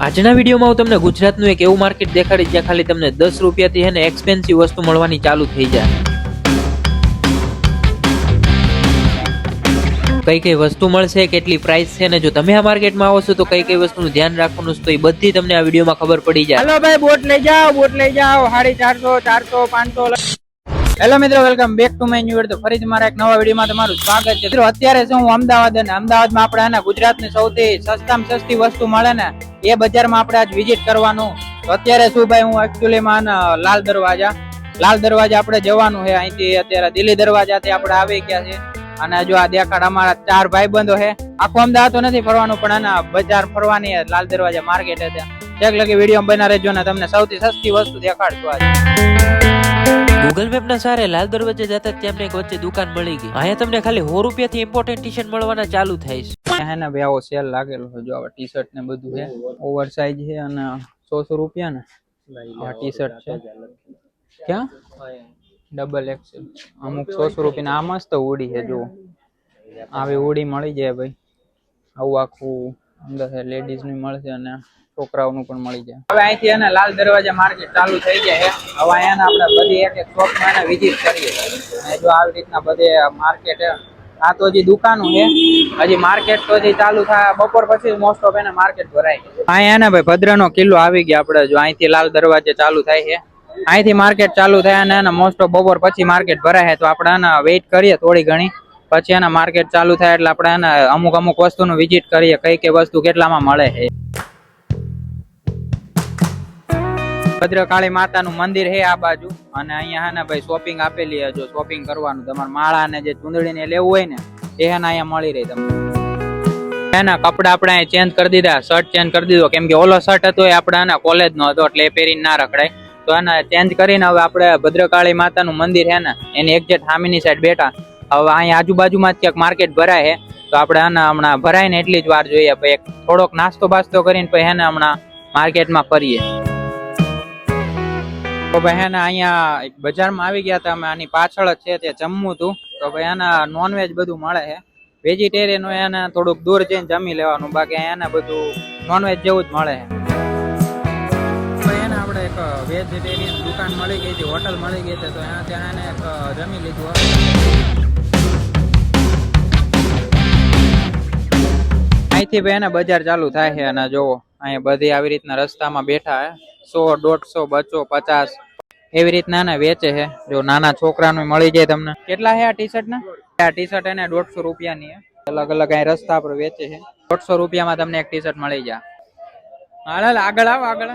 આજના વિડીયોમાં હું તમને ગુજરાતનું એક એવું માર્કેટ દેખાડીશ જ્યાં ખાલી તમને 10 રૂપિયાથી હે ને એક્સપેન્સિવ વસ્તુ મળવાની ચાલુ થઈ જાય. કઈ કઈ વસ્તુ મળશે, કેટલી પ્રાઇસ છે, ને જો તમે આ માર્કેટમાં આવો છો તો કઈ કઈ વસ્તુનું ધ્યાન રાખવાનું છે તો એ બધી તમને આ વિડીયોમાં ખબર પડી જાય. હેલો ભાઈ, બોટ લઈ જાઓ 450, 400, 500. હેલો મિત્રો, welcome back to my new video. ફરીથી મારા એક નવા વિડીયોમાં તમારું સ્વાગત છે. મિત્રો અત્યારે છે હું અમદાવાદ, અને અમદાવાદમાં આપણે આના ગુજરાતની સૌથી સસ્તામાં સસ્તી વસ્તુ મળે ને એ બજારમાં આપણે આજ વિઝિટ કરવાનું. તો અત્યારે શું ભાઈ, હું એકચ્યુઅલીમાં લાલ દરવાજા આપણે જવાનું છે. અહીંથી અત્યારે દિલ્હી દરવાજાથી આપણે આવી ગયા છે. અને જો આ દેખાડ અમારા 4 ભાઈબંધો છે. આખું અમદાવાદ તો નથી ફરવાનું, પણ આના બજાર ફરવાની લાલ દરવાજા માર્કેટ છે. ત્યાં લગી વિડીયો બના રહેજો ને તમને સૌથી સસ્તી વસ્તુ દેખાડશું આજે. ગૂગલ મેપ ના સારે લાલ દરવાજે જતા તેમને એક વચ્ચે દુકાન મળી ગઈ. અહીંયા તમને ખાલી 100 રૂપિયાથી ઇમ્પોર્ટન્ટ ટી શર્ટ મળવાના ચાલુ થાય છે. હે ને ભાઈ, આવો સેલ લાગેલો છે. જો આવા ટી શર્ટ ને બધું છે, ઓવર સાઇઝ છે અને 100 રૂપિયા ને આ ટી શર્ટ છે. ક્યાં ડબલ એક્સેલ અમુક 100 રૂપિયા. આ મસ્ત હોડી છે, જો આવી હોડી મળી જાય ભાઈ. આવું આખું અંદર છે, લેડીઝ ની મળશે અને છોકરાઓનું પણ મળી જાય. હવે અહીંથી એને લાલ દરવાજા માર્કેટ ચાલુ થઈ જાય છે. હવે અહીંયા આપણે બધી એક એક શોપમાં એને વિઝિટ કરીએ. અને જો આવી રીતના બધે માર્કેટ છે. આ તો હજી દુકાનો છે, હજી માર્કેટ તો હજી ચાલુ થાય. બપોર પછી મોસ્ટ ઓફ એને માર્કેટ ભરાય. અહીંયા ને ભાઈ ભદ્રનો કિલ્લો આવી ગયા આપણે. જો અહીંથી લાલ દરવાજે ચાલુ થાય છે, અહીંથી માર્કેટ ચાલુ થાય અને મોસ્ટ ઓફ બપોર પછી માર્કેટ ભરાય છે. તો આપણે એના વેઇટ કરીએ થોડી ઘણી, પછી એના માર્કેટ ચાલુ થાય એટલે આપણે એને અમુક વસ્તુનું વિઝિટ કરીએ, કઈ કઈ વસ્તુ કેટલામાં મળે છે. ભદ્રકાળી માતાનું મંદિર છે આ બાજુ, અને અહીંયા હે ને ભાઈ શોપિંગ આપેલી છે. જો શોપિંગ કરવાનું તમારે માળા ને જે ચૂંદડી ને લેવું હોય ને એ હે ને અહીંયા મળી રહી તમને. એના કપડા આપણે ચેન્જ કરી દીધા, શર્ટ ચેન્જ કરી દીધો, કેમ કે ઓલો શર્ટ હતો એ આપણે એના કોલેજ નો હતો એટલે એ પહેરીને ના રખડાય. તો એને ચેન્જ કરીને હવે આપણે ભદ્રકાળી માતાનું મંદિર છે ને એની એક્ઝેક્ટ સામેની સાઈડ બેઠા. હવે અહીંયા આજુબાજુમાં જ ક્યાંક માર્કેટ ભરાય છે. તો આપણે આના હમણાં ભરાય ને એટલી જ વાર જોઈએ, પછી થોડોક નાસ્તો બાસ્તો કરીને પછી એને હમણાં માર્કેટમાં ફરીએ. તો ભાઈ હે ને અહીંયા બજારમાં આવી ગયા હતા અમે. આની પાછળ જ છે, તે જમવું હતું. તો ભાઈ આના નોનવેજ બધું મળે છે. વેજીટેરિયન હોય એને થોડુંક દૂર જઈને જમી લેવાનું, બાકી એને બધું નોનવેજ જેવું જ મળે છે. ભાઈ એને આપણે એક વેજીટેરિયન દુકાન મળી ગઈ હતી, હોટલ મળી ગઈ હતી. તો ત્યાં એને એક જમી લીધું. અહીંથી ભાઈ એને બજાર ચાલુ થાય છે. અને જોવો અહીંયા બધી આવી રીતના રસ્તામાં બેઠા હે. 100, 150, 50 એવી રીતના એને વેચે છે. જો નાના છોકરાનું મળી જાય તમને. કેટલા છે આ ટી શર્ટ ના? આ ટી શર્ટ એને 150 રૂપિયાની છે. અલગ અલગ અહીં રસ્તા પર વેચે છે. 150 રૂપિયામાં તમને એક ટી શર્ટ મળી જાય. હાલ આગળ આવો, આગળ.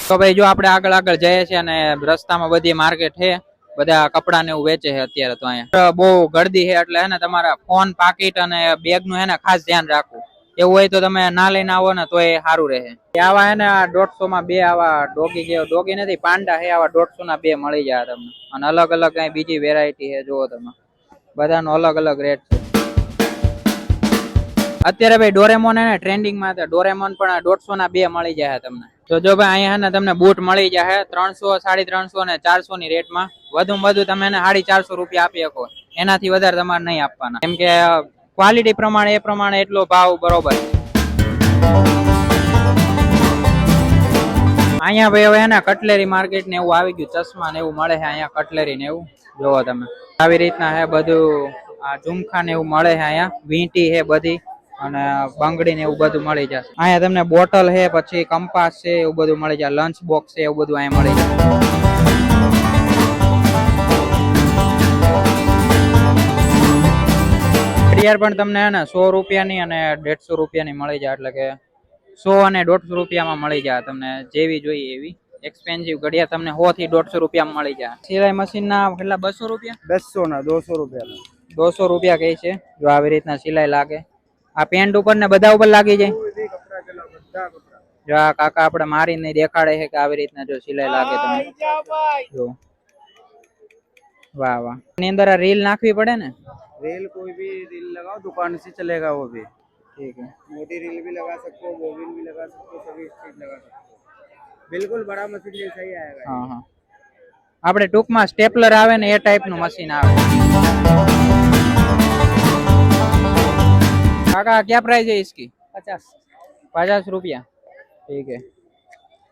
તો ભાઈ જો આપણે આગળ જઈએ છીએ અને રસ્તામાં બધી માર્કેટ છે, બધા કપડા ને એવું વેચે છે અત્યારે. તો અહીંયા બહુ ગળદી છે એટલે હે ને તમારા ફોન, પાકીટ અને બેગ નું હે ને ખાસ ધ્યાન રાખવું. એવું હોય તો તમે ના લઈને આવો ને તો એ સારું રહે. આવા હે ને 150 માં 2 આવા ડોગી નથી, પાંડા છે, આવા 150 ના 2 મળી જાય તમને. અને અલગ અલગ કઈ બીજી વેરાયટી છે, જુઓ તમે, બધાનો અલગ અલગ રેટ છે. અત્યારે ભાઈ ડોરેમોન એને ટ્રેન્ડિંગ માં હતા. ડોરેમોન પણ 150 ના 2 મળી જાય તમને. તો જો ભાઈ અહીંયા ને તમને બૂટ મળી જાય 300, 350 ને 400 ની રેટમાં. વધુમાં વધુ તમે એને 450 રૂપિયા આપી શકો, એનાથી વધારે તમારે નહીં આપવાના, કેમ કે ક્વોલિટી પ્રમાણે એ પ્રમાણે એટલો ભાવ બરોબર. અહીંયા ભાઈ હવે એના કટલેરી માર્કેટ ને એવું આવી ગયું. ચશ્મા ને એવું મળે છે અહીંયા, કટલેરી ને એવું જોવો તમે. આવી રીતના હે બધું. આ ઝુમખા ને એવું મળે છે અહીંયા. વીંટી છે બધી, અને બંગડી ને એવું બધું મળી જશે. અહીંયા તમને બોટલ છે, પછી કંપાસ છે, એવું બધું મળી જાય. લંચ બોક્સ છે, એવું બધું અહીંયા મળી જાય. ઘડિયાળ પણ તમને હે ને 100 રૂપિયાની અને 150 રૂપિયાની મળી જાય. એટલે કે 100 અને 150 રૂપિયામાં મળી જાય તમને, જેવી જોઈએ એવી. એક્સપેન્સિવ ઘડિયાળ તમને 100 થી 150 રૂપિયામાં મળી જાય. સિલાઈ મશીન ના કેટલા? 200 રૂપિયા? 200 ના 200 રૂપિયા. 200 રૂપિયા કઈ છે. જો આવી રીતના સિલાઈ લાગે. આ પેન્ટ ઉપર ને બધા ઉપર લાગી જાય. જો આ કાકા આપણે મારીને દેખાડે છે કે આવી રીતના જો સિલાઈ લાગે તમને. જો વાહ વાહ. એની અંદર આ રીલ નાખવી પડે ને? रेल कोई भी रील लगाओ, दुकान से चलेगा वो भी। ठीक है, मोटी रील भी लगा सकते हो, बोबिन भी लगा सकते हो, सभी चीज लगा सकते हो। बिल्कुल बड़ा मशीन जैसा ही आएगा। हाँ हाँ, આપણે ટૂંકમાં સ્ટેપલર આવે ને એ ટાઈપનું મશીન આવે. કાકા क्या प्राइस है इसकी? 50 50 रुपया. ઠીક હે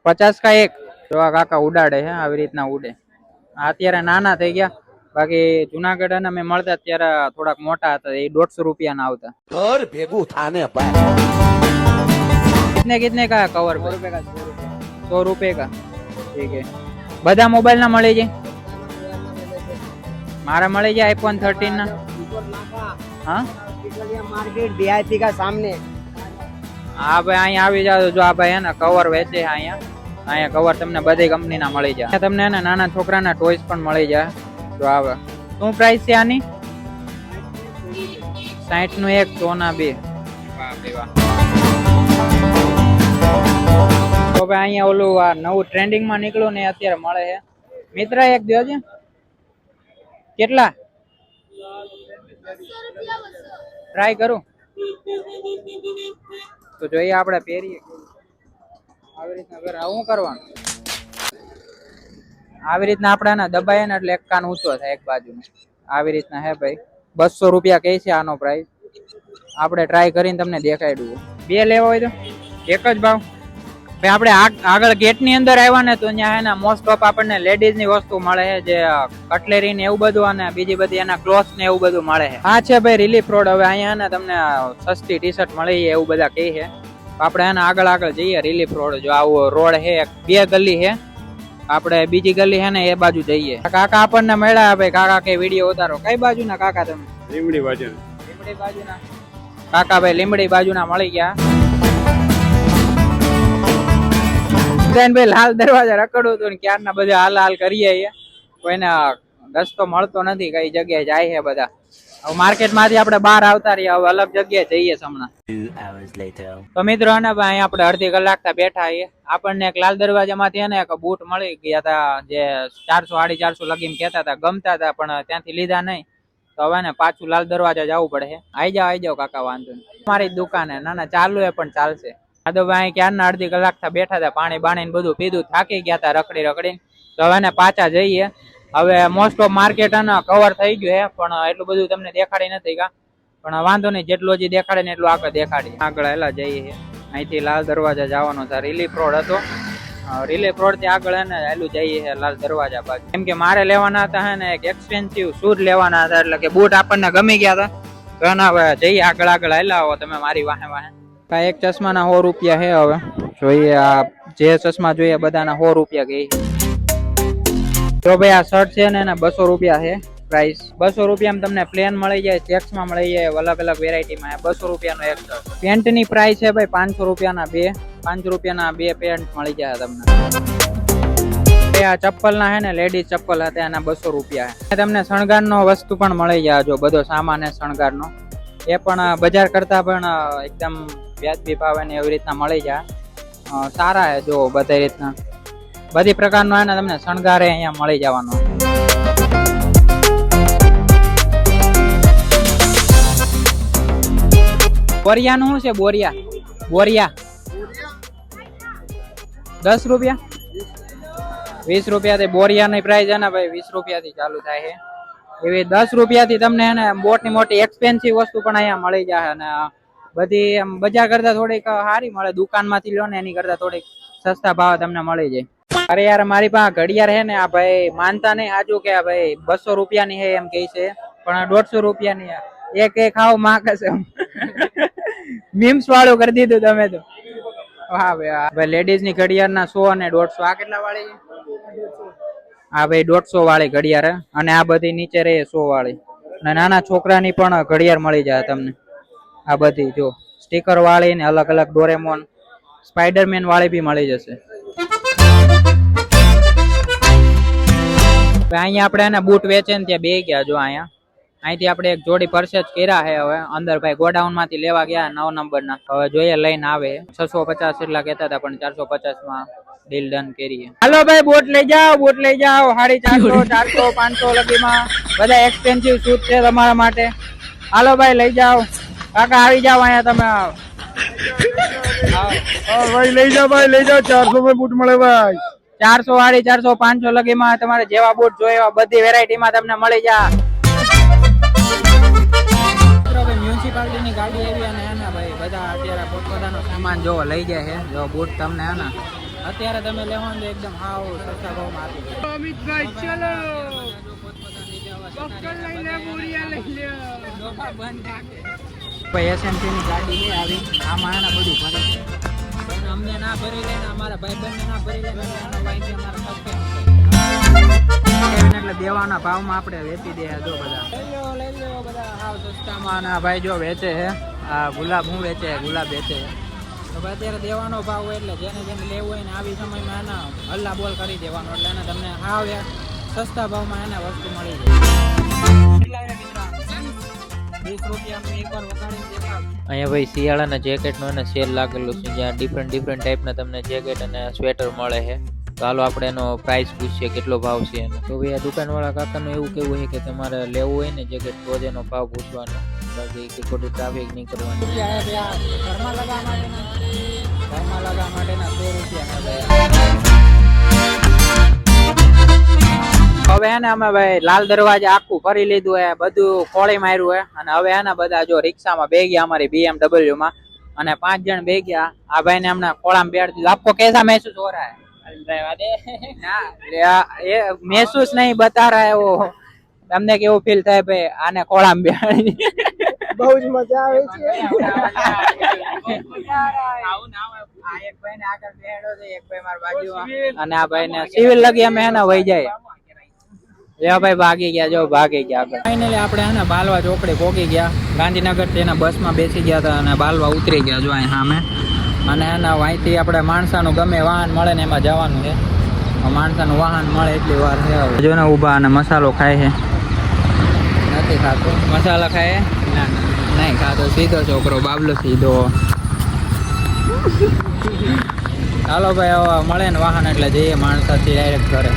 50 का एक જો આ કાકા ઉડાડે છે આવી રીતના ઉડે આ અત્યારે નાના થઈ ગયા બાકી જુનાગઢ અને મેં મળતા ત્યારે થોડાક મોટા હતા એ 150 રૂપિયા ના આવતા ઘર ભેગું થાને ભાઈ कितने कितने का है कवर पे 100 रुपए का ठीक है બધા મોબાઈલ ના મળી જાય મારા મળી જાય iPhone 13 ના હા मार्केट DIP का सामने હા ભાઈ અહીંયા આવી જાવ જો આ ભાઈ હે ને કવર વેચે છે અહીંયા કવર તમને બધી કંપની ના મળી જાય તમને હે ને નાના છોકરાના ટોયસ પણ મળી જાય જો આવે શું પ્રાઇસ છે આની 60 નું એક 100 ના બે વાહ ભાઈ વાહ તો ભાઈ અહીંયા ઓલું આ નવું ટ્રેન્ડિંગ માં નીકળ્યું ને અત્યારે મળે છે મિત્ર એક દો છે કેટલા ટ્રાય કરું તો જોઈએ આપણે પહેરીએ આવી રીતના ઘર આવું કરવાનું આવી રીતના આપણે દબાઈએ ને એટલે એક કાન ઊંચો થાય એક બાજુ આવી રીતના હે ભાઈ 200 રૂપિયા કહે છે આનો પ્રાઇસ આપણે ટ્રાય કરીને તમને દેખાડ્યું બે લેવા હોય તો એક જ ભાવ ભાઈ આપણે આગળ ગેટ ની અંદર આવ્યા ને તો અહીંયા એના મોસ્ટ ઓફ આપણને લેડીઝ ની વસ્તુ મળે છે જે કટલેરી ને એવું બધું અને બીજી બધી એના ક્લોથ ને એવું બધું મળે છે આ છે ભાઈ રિલીફ રોડ હવે અહીંયા ને તમને સસ્તી ટી શર્ટ મળી જાય એવું બધા કહે છે આપણે એના આગળ જઈએ રિલીફ રોડ જો આવો રોડ છે બે ગલી છે આપણે બીજી ગલી છે ને એ બાજુ જઈએ કાકા આપણને મળ્યા ભાઈ કાકા કે વિડીયો ઉતારો કઈ બાજુ ના કાકા તમે લીમડી બાજુ ના કાકા ભાઈ લીમડી બાજુ ના મળી ગયા ભાઈ લાલ દરવાજા રખડું હતું ને ક્યારના બધા હાલ કરીએ કોઈને રસ્તો મળતો નથી કઈ જગ્યાએ જાય છે બધા હવે માર્કેટ માંથી આપણે બહાર આવતા રહ્યા હવે અલગ જગ્યાએ જઈએ હમણાં તો મિત્રો ને ભાઈ આપણે અડધી કલાક બેઠા છીએ આપણને એક લાલ દરવાજા માંથી ને એક બૂટ મળી ગયા હતા જે 400 450 લગીને કેતા હતા ગમતા હતા પણ ત્યાંથી લીધા નહીં તો હવે ને પાછું લાલ દરવાજા જવું પડે આઈ જાવ કાકા વાંધો નહીં મારી દુકાને ના ચાલુ એ પણ ચાલશે ભાઈ ક્યારના અડધી કલાક બેઠા હતા પાણી બાણી બધું પીધું થાકી ગયા હતા રખડી તો હવે ને પાછા જઈએ હવે મોસ્ટ ઓફ માર્કેટ કવર થઈ ગયું હે પણ એટલું બધું તમને દેખાડી નથી પણ વાંધો નહીં જેટલું હજી દેખાડે ને એટલું આગળ હેલા જઈએ અહીંથી લાલ દરવાજા જવાનો હતા રિલીફ રોડ હતો રિલીફ રોડ થી આગળ ને હેલું જઈએ લાલ દરવાજા બાજુ કેમ કે મારે લેવાના હતા હે ને એક એક્સપેન્સિવ શૂઝ લેવાના હતા એટલે કે બૂટ આપણને ગમી ગયા હતા તો હવે જઈએ આગળ હેલા આવો તમે મારી વાહે એક ચશ્મા ના 100 રૂપિયા હે હવે જોઈએ આ જે ચશ્મા જોઈએ બધાના 100 રૂપિયા ગઈ તો ભાઈ આ શર્ટ છે ને એના 200 રૂપિયા છે પ્રાઇસ 200 રૂપિયામાં તમને પ્લેન મળી જાય ચેક્સ માં મળી જાય અલગ અલગ વેરાયટી માં 200 રૂપિયાનો એક શર્ટ પેન્ટ ની પ્રાઇસ છે ભાઈ 500 રૂપિયાના બે 5 રૂપિયાના બે પેન્ટ મળી જાય તમને આ ચપ્પલ ના હે ને લેડીઝ ચપ્પલ હતા એના 200 રૂપિયા છે તમને શણગાર નો વસ્તુ પણ મળી જાય જો બધો સામાન હે શણગાર નો એ પણ બજાર કરતા પણ એકદમ વ્યાજબી ભાવે ને એવી રીતના મળી જાય સારા હે જો બધી રીતના બધી પ્રકારનો હે ને તમને શણગારે અહીંયા મળી જવાનો બોરિયા નું શું છે બોરિયા 10 રૂપિયા 20 રૂપિયા થી બોરિયા ની પ્રાઇસ છે ને ભાઈ 20 રૂપિયા થી ચાલુ થાય છે એવી 10 રૂપિયા થી તમને એને મોટી એક્સપેન્સિવ વસ્તુ પણ અહીંયા મળી જાય અને બધી એમ બજાર કરતા થોડીક સારી મળે દુકાન માંથી લો ને એની કરતા થોડીક સસ્તા ભાવ તમને મળી જાય અરે યાર મારી પાસે ઘડિયાળ હે ને આ ભાઈ માનતા નહીં હાજુ કે ભાઈ 200 રૂપિયાની હે એમ કહે છે પણ 150 રૂપિયાની એક ખાવ માંગે છે મીમ્સ વાળું કરી દીધું તમે તો હા ભાઈ લેડીઝ ની ઘડિયાળ ના 100 અને 150 આ કેટલા વાળી હા ભાઈ 150 વાળી ઘડિયાળ અને આ બધી નીચે રહે 100 વાળી અને નાના છોકરાની પણ ઘડિયાળ મળી જાય તમને આ બધી જો સ્ટીકર વાળી ને અલગ અલગ ડોરેમોન સ્પાઈડરમેન વાળી બી મળી જશે અહીંયા આપણે એને બૂટ વેચે ને ત્યાં બે ગયા જો અહીંથી આપણે એક જોડી પરચેજ કર્યા છે હવે અંદર ભાઈ ગોડાઉન માંથી લેવા ગયા 9 નંબર ના હવે જોઈએ લઈને આવે 650 એટલા કહેતા હતા પણ 450 માં ડીલ ડન કરીએ હાલો ભાઈ બૂટ લઈ જાઓ 450 400 500 લગીમાં બધા એક્સપેન્સિવ શૂઝ છે તમારા માટે હાલો ભાઈ લઈ જાઓ કાકા આવી જાઓ અહીંયા તમે भाई ले जाओ 400 में बूट મળે ભાઈ 400 વાળી 400 500 લગીમાં તમારે જેવા બૂટ જોઈએ એવા બધી વેરાયટી માં તમને મળી જાય મ્યુનિસિપાલિટી ની ગાડી આવી અને ભાઈ બધા અત્યારે પોતપોતાનો સામાન જો લઈ જાય છે. જો બૂટ તમને હે ને અત્યારે તમે લેવો ને તો એકદમ હાવ સસ્તા ભાવમાં આપી દે. અમિતભાઈ ચલો પકડ લઈ લે બોરિયા લઈ લે ભાઈ એસએમસી ની ગાડી છે આવી આમાં એના બધું ભરે છે પણ અમને ના ભરી લે ને અમારા ભાઈબંધને ના ભરી લે એટલે એનો વાંચી અમારા એટલે દેવાના ભાવમાં આપણે વેચી દે જો બધા લઈ લો બધા હાવ સસ્તામાં. અને આ ભાઈ જો વેચે છે આ ગુલાબ હું વેચે ગુલાબ વેચે તો ભાઈ અત્યારે દેવાનો ભાવ હોય એટલે જેને જેને લેવું હોય ને આવી સમયમાં એના હલ્લા બોલ કરી દેવાનો એટલે એને તમને હાવ સસ્તા ભાવમાં એને વસ્તુ મળી જાય. 20 રૂપિયાનું એકવાર વગાડીને દેખાડ. અહીંયા ભાઈ શિયાળાના જેકેટનો અને સેલ લાગેલું છે જ્યાં ડિફરન્ટ ટાઈપના તમને જેકેટ અને સ્વેટર મળે છે. તો હાલો આપણે એનો પ્રાઇસ પૂછીએ કેટલો ભાવ છે એનો. તો ભાઈ આ દુકાનવાળા કાકાનું એવું કેવું છે કે તમારે લેવું હોય ને જેકેટ તો જ એનો ભાવ પૂછવાનો, બાકી કે ખોટી ટ્રાફિક નહીં કરવાની. ઘરમાં લગાવવા માટેના 100 રૂપિયા. હવે એને અમે ભાઈ લાલ દરવાજા આખું ફરી લીધું હે, બધું ખોળી માર્યું હે અને હવે એના બધા જો રિક્ષામાં બે ગયા અમારી BMW માં અને 5 જણ બે ગયા. આ ભાઈ ને અમને ખોળામાં બેડ દીધું. આપકો कैसा महसूस हो रहा है? ये महसूस नहीं बता रहा है वो. તમને કેવું ફીલ થાય ભાઈ આને ખોળામાં બેડી? બહુ જ મજા આવે છે. એક ભાઈ ને આગળ બેડો છે, એક ભાઈ મારા બાજુમાં અને આ ભાઈ ને સિવિલ લગી અમે એને વહી જાય. ભાઈ ભાગી ગયા જો ભાગી ગયા. ફાઇનલી આપણે હે ને બાલવા ચોકડી પહોંચી ગયા. ગાંધીનગર થી એના બસમાં બેસી ગયા હતા અને બાલવા ઉતરી ગયા જો અહીં સામે. અને એના અહીંથી આપણે માણસાનું ગમે વાહન મળે ને એમાં જવાનું છે. માણસાનું વાહન મળે એટલી વાર છે. જો ને ઊભા અને મસાલો ખાય છે. નથી ખાતો મસાલા ખાય ના નહીં ખાતો. સીધો છોકરો બાબલો સીધો. ચાલો ભાઈ હવે મળે ને વાહન એટલે જઈએ માણસાથી ડાયરેક્ટ ઘરે.